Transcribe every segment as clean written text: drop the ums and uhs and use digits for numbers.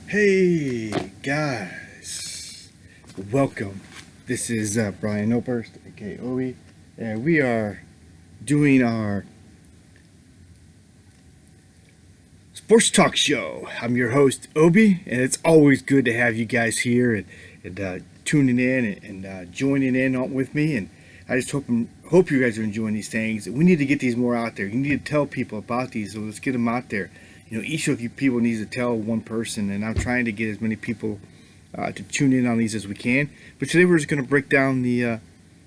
Hey guys, welcome. This is Brian Oberst, aka OBee, and we are doing our sports talk show. I'm your host OBee, and it's always good to have you guys here and tuning in and joining in with me. And I just hope you guys are enjoying these things. We need to get these more out there. You need to tell people about these, so let's get them out there. Each of you people needs to tell one person, and I'm trying to get as many people to tune in on these as we can. But today we're just going to break down the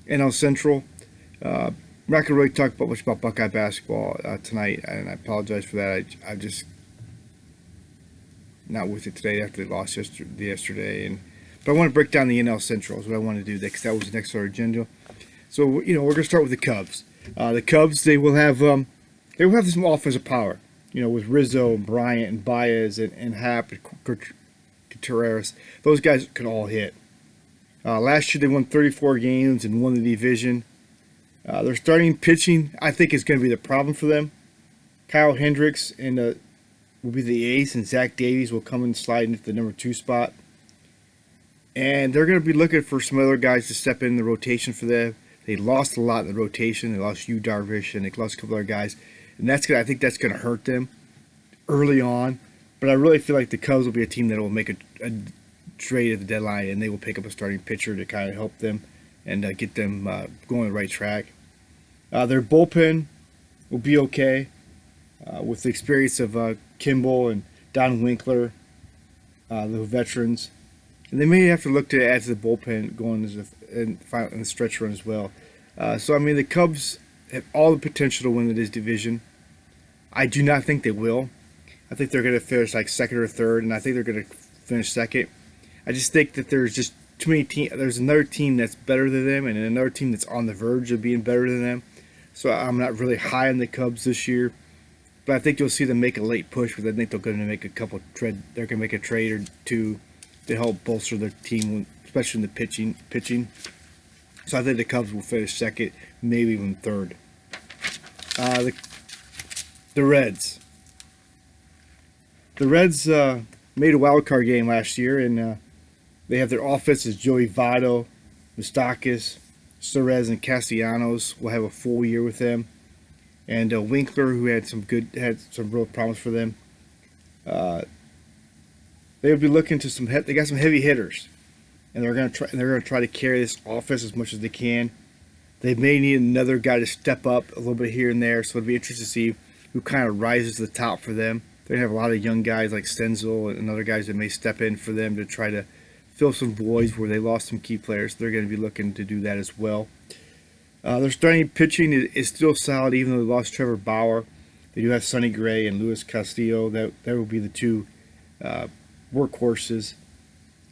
NL Central. I'm not going to really talk much about Buckeye basketball tonight, and I apologize for that. I'm just not with it today after they lost yesterday. But I want to break down the NL Central is what I want to do because that was the next on our agenda. So we're going to start with the Cubs. The Cubs, they will have some offensive power. With Rizzo, Bryant, and Baez, and Happ, and Contreras, those guys can all hit. Last year they won 34 games and won the division. Their starting pitching, I think, is going to be the problem for them. Kyle Hendricks will be the ace, and Zach Davies will come and slide into the number 2 spot. And they're going to be looking for some other guys to step in the rotation for them. They lost a lot in the rotation. They lost Yu Darvish, and they lost a couple other guys. And I think that's going to hurt them early on. But I really feel like the Cubs will be a team that will make a trade at the deadline, and they will pick up a starting pitcher to kind of help them and get them going the right track. Their bullpen will be okay with the experience of Kimball and Don Winkler, the veterans. And they may have to look to add to the bullpen going in the stretch run as well. The Cubs have all the potential to win this division. I do not think they will. I think they're going to finish like second or third, and I think they're going to finish second. I just think that there's just too many teams. There's another team that's better than them, and another team that's on the verge of being better than them. So I'm not really high on the Cubs this year, but I think you'll see them make a late push. Because I think they're going to make They're going to make a trade or two to help bolster their team, especially in the pitching. So I think the Cubs will finish second, maybe even third. The Reds. The Reds made a wild card game last year, and they have their offenses. Joey Votto, Moustakas, Suarez, and Castellanos will have a full year with them, and Winkler, who had some real promise for them. They would be looking to they got some heavy hitters, and they're going to try to carry this offense as much as they can. They may need another guy to step up a little bit here and there, so it'd be interesting to see who kind of rises to the top for them. They're going to have a lot of young guys like Stenzel and other guys that may step in for them to try to fill some voids where they lost some key players. They're going to be looking to do that as well. Their starting pitching is still solid, even though they lost Trevor Bauer. They do have Sonny Gray and Luis Castillo. That will be the two workhorses.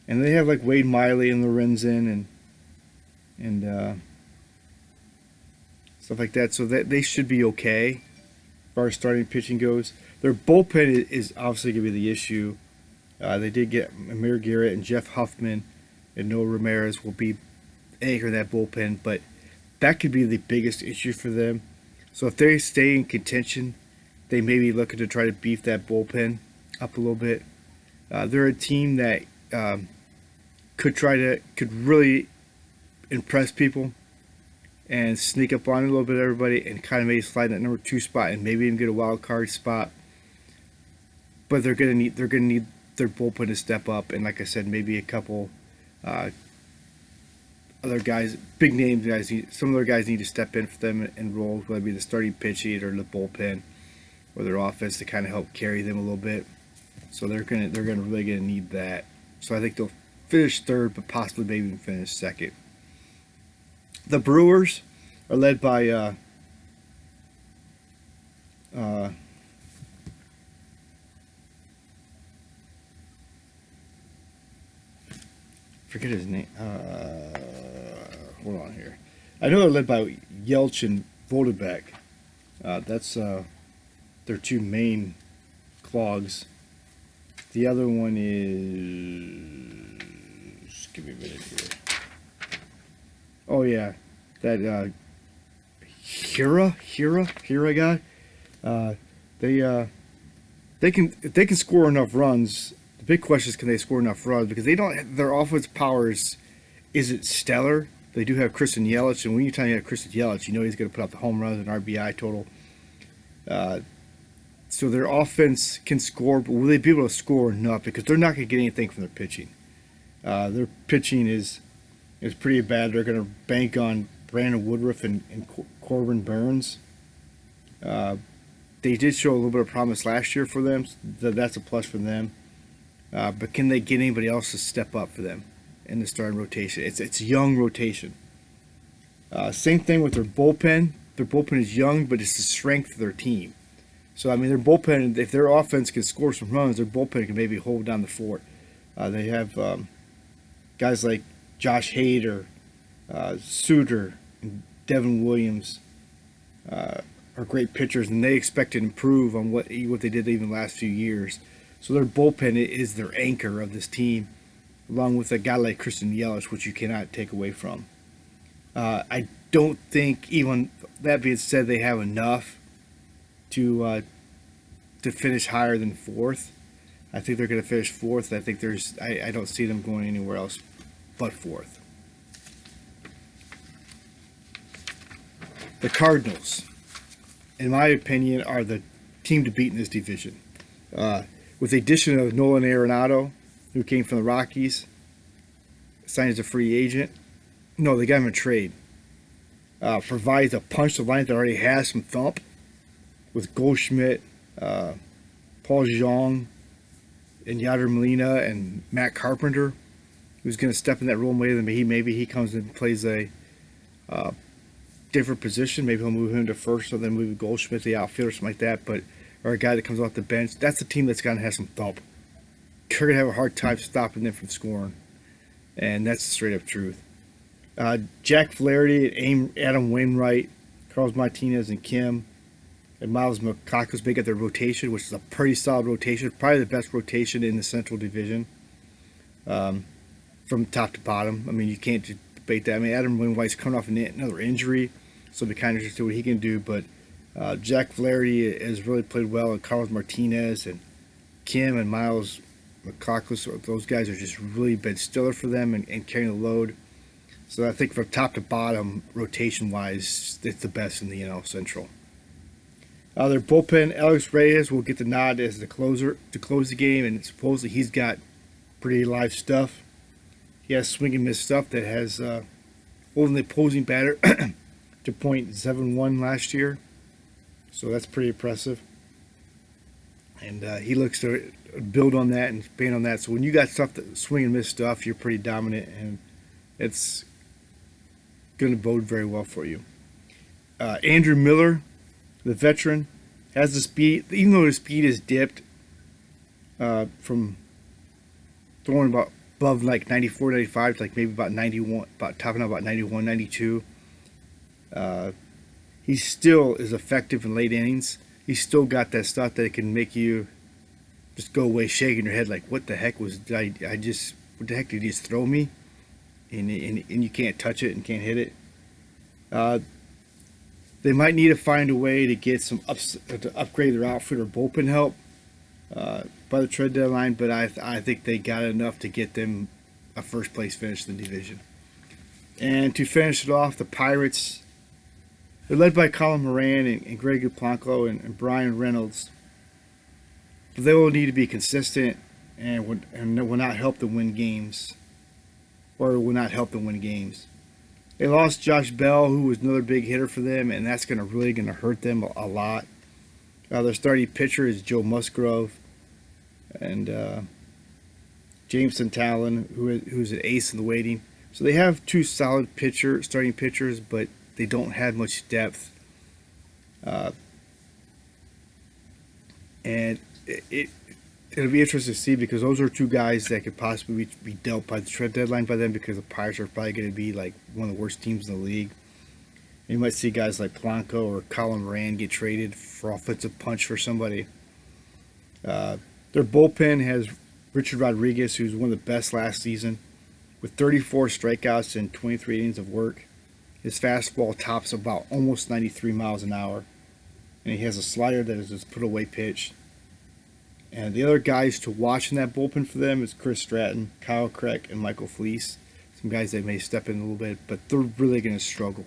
And they have like Wade Miley and Lorenzen and stuff like that. So that they should be okay as far as starting pitching goes. Their bullpen is obviously going to be the issue. They did get Amir Garrett and Jeff Huffman, and Noah Ramirez will be anchoring that bullpen, but that could be the biggest issue for them. So if they stay in contention, they may be looking to try to beef that bullpen up a little bit. They're a team that could really impress people and sneak up on a little bit of everybody and kind of maybe slide in that number 2 spot and maybe even get a wild card spot. But they're gonna need their bullpen to step up, and like I said, maybe a couple other guys, big name guys. Some other guys need to step in for them and roles, whether it be the starting pitching or the bullpen or their offense to kind of help carry them a little bit. So they're really gonna need that. So I think they'll finish third, but possibly maybe even finish second. The Brewers are led by forget his name. Hold on here. I know they're led by Yelch and Vogelbach. That's their two main clogs. The other one is. Give me a minute here. Oh yeah, that Hira guy. They can if they can score enough runs, the big question is, can they score enough runs? Because they don't. Their offense power isn't stellar. They do have Christian Yelich, and when you tell me you have Christian Yelich, you know he's going to put up the home runs and RBI total. So their offense can score, but will they be able to score enough? Because they're not going to get anything from their pitching. Their pitching is pretty bad. They're going to bank on Brandon Woodruff and Corbin Burns. They did show a little bit of promise last year for them. So that's a plus for them. But can they get anybody else to step up for them in the starting rotation? It's a young rotation. Same thing with their bullpen. Their bullpen is young, but it's the strength of their team. So, I mean, their bullpen, if their offense can score some runs, their bullpen can maybe hold down the fort. They have guys like Josh Hader, Suter, and Devin Williams are great pitchers, and they expect to improve on what they did even the last few years. So their bullpen is their anchor of this team, along with a guy like Christian Yelich, which you cannot take away from. I don't think, even that being said, they have enough to finish higher than fourth. I think they're going to finish fourth. I think I don't see them going anywhere else but fourth. The Cardinals, in my opinion, are the team to beat in this division. With the addition of Nolan Arenado, who came from the Rockies, signed as a free agent. No, they got him a trade. Provides a punch to line that already has some thump with Goldschmidt, Paul Jeong, and Yadier Molina and Matt Carpenter, who's going to step in that role later than maybe he comes and plays a different position. Maybe he'll move him to first, or then move Goldschmidt to the outfield or something like that. But or a guy that comes off the bench. That's the team that's going to have some thump. You're going to have a hard time stopping them from scoring, and that's the straight up truth. Jack Flaherty, Adam Wainwright, Carlos Martinez, and Kim, and Miles McCockers make up their rotation, which is a pretty solid rotation, probably the best rotation in the Central Division, from top to bottom. I mean, you can't debate that. I mean, Adam Wainwright's coming off another injury, so it'll be kind of interesting what he can do. But Jack Flaherty has really played well, and Carlos Martinez and Kim and Miles McCockers, those guys have just really been stellar for them and carrying the load. So I think from top to bottom, rotation-wise, it's the best in the NL Central. Their bullpen, Alex Reyes will get the nod as the closer to close the game, and supposedly he's got pretty live stuff. He has swing and miss stuff that has holding the opposing batter to .71 last year. So that's pretty impressive. And he looks to build on that and expand on that. So when you got stuff that swing and miss stuff, you're pretty dominant, and it's going to bode very well for you. Andrew Miller, the veteran, has the speed. Even though his speed is dipped from throwing about above like 94, 95 to like maybe about 91, about topping out about 91, 92. He still is effective in late innings. He's still got that stuff that can make you just go away shaking your head like, what the heck what the heck did he just throw me? And you can't touch it and can't hit it. They might need to find a way to get to upgrade their outfield or bullpen help by the trade deadline, but I think they got enough to get them a first place finish in the division. And to finish it off, the Pirates, they're led by Colin Moran and Greg Blanco and Brian Reynolds. But they will need to be consistent and will not help them win games. Or will not help them win games. They lost Josh Bell, who was another big hitter for them, and that's really going to hurt them a lot. Their starting pitcher is Joe Musgrove, and Jameson Talon, who's an ace in the waiting. So they have two solid starting pitchers, but they don't have much depth. And it'll be interesting to see, because those are two guys that could possibly be dealt by the trade deadline by them, because the Pirates are probably going to be like one of the worst teams in the league. And you might see guys like Blanco or Colin Moran get traded for offensive punch for somebody. Their bullpen has Richard Rodriguez, who's one of the best last season, with 34 strikeouts and 23 innings of work. His fastball tops about almost 93 miles an hour, and he has a slider that is his put-away pitch. And the other guys to watch in that bullpen for them is Chris Stratton, Kyle Craig, and Michael Fleece. Some guys that may step in a little bit, but they're really going to struggle.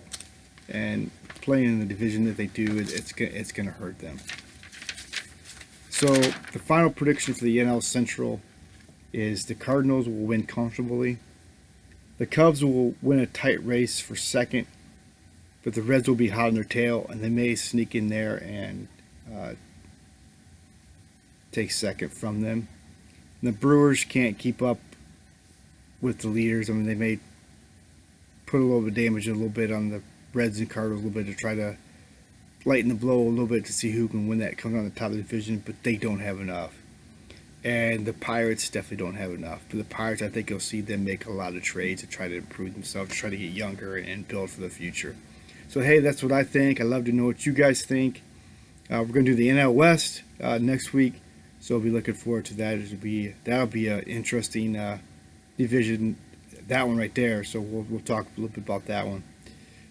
And playing in the division that they do, it's going to hurt them. So the final prediction for the NL Central is the Cardinals will win comfortably. The Cubs will win a tight race for second, but the Reds will be hot on their tail, and they may sneak in there and take second from them. And the Brewers can't keep up with the leaders. I mean, they may put a little bit of damage a little bit on the Reds and Cardinals a little bit to try to lighten the blow a little bit to see who can win that, come on the top of the division, but they don't have enough. And the Pirates definitely don't have enough. But the Pirates, I think you'll see them make a lot of trades to try to improve themselves, to try to get younger and build for the future. So, hey, that's what I think. I'd love to know what you guys think. We're going to do the NL West next week, so I'll be looking forward to that. That'll be an interesting division, that one right there. So we'll talk a little bit about that one.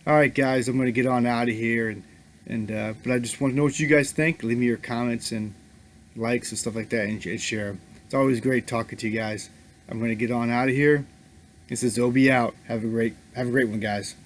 All right, guys, I'm going to get on out of here, but I just want to know what you guys think. Leave me your comments and likes and stuff like that, and share them. It's always great talking to you guys. I'm going to get on out of here. This is OBee out. Have a great one, guys.